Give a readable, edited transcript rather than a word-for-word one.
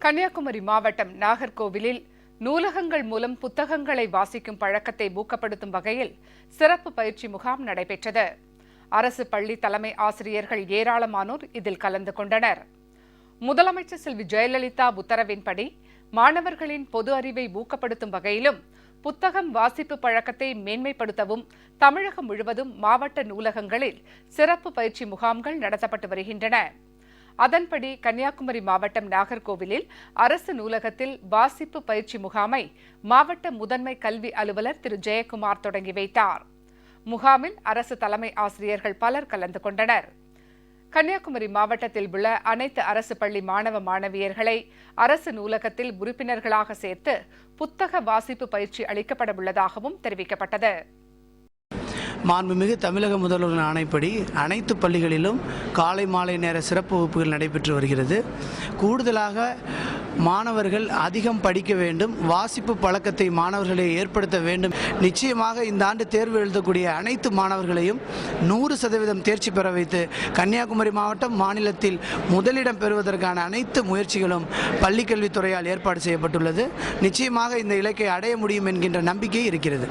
கன்னியாகுமரி மாவட்டம் நாகர்கோவிலில் நூலகங்கள் மூலம் புத்தகங்களை வாசிக்கும் பழக்கத்தை ஊக்கப்படுத்தும் வகையில் சிறப்பு பயிற்சி முகாம் நடைபெற்றது. அரசு பள்ளி தலைமை ஆசிரியர்கள் ஏராளமானோர் இதில் கலந்து கொண்டனர். முதலமைச்சர் செல்வி ஜெயலலிதா உத்தரவின்படி மாணவர்களின் பொது அறிவை ஊக்கப்படுத்தும் வகையிலும் புத்தகம் வாசிப்பு பழக்கத்தை மேன்மைப்படுத்தவும் தமிழகம் முழுவதும் மாவட்ட நூலகங்களில் சிறப்பு பயிற்சி முகாம்கள் நடத்தப்பட்டு வருகின்றன. அதன்படி கன்னியாகுமரி மாவட்டம் நாகர்கோவிலில் அரசு நூலகத்தில் வாசிப்பு பயிற்சி முகாமை மாவட்ட முதன்மை கல்வி அலுவலர் திரு ஜெயக்குமார் தொடங்கி வைத்தார். முகாமில் அரசு தலைமை ஆசிரியர்கள் பலர் கலந்து கொண்டனர். கன்னியாகுமரி மாவட்டத்தில் உள்ள அனைத்து அரசு பள்ளி மாணவ மாணவியர்களை அரசு நூலகத்தில் உறுப்பினர்களாக சேர்த்து புத்தக வாசிப்பு பயிற்சி அளிக்கப்பட உள்ளதாகவும் தெரிவிக்கப்பட்டது. மாண்புமிகு தமிழக முதல்வரின் ஆணைப்படி அனைத்து பள்ளிகளிலும் காலை மாலை நேர சிறப்பு வகுப்புகள் நடைபெற்று வருகிறது. கூடுதலாக மாணவர்கள் அதிகம் படிக்க வேண்டும், வாசிப்பு பழக்கத்தை மாணவர்களை ஏற்படுத்த வேண்டும். நிச்சயமாக இந்த ஆண்டு தேர்வு எழுதக்கூடிய அனைத்து மாணவர்களையும் 100% தேர்ச்சி பெற வைத்து கன்னியாகுமரி மாவட்டம் மாநிலத்தில் முதலிடம் பெறுவதற்கான அனைத்து முயற்சிகளும் பள்ளிக்கல்வித்துறையால் ஏற்பாடு செய்யப்பட்டுள்ளது. நிச்சயமாக இந்த இலக்கை அடைய முடியும் என்கின்ற நம்பிக்கை இருக்கிறது.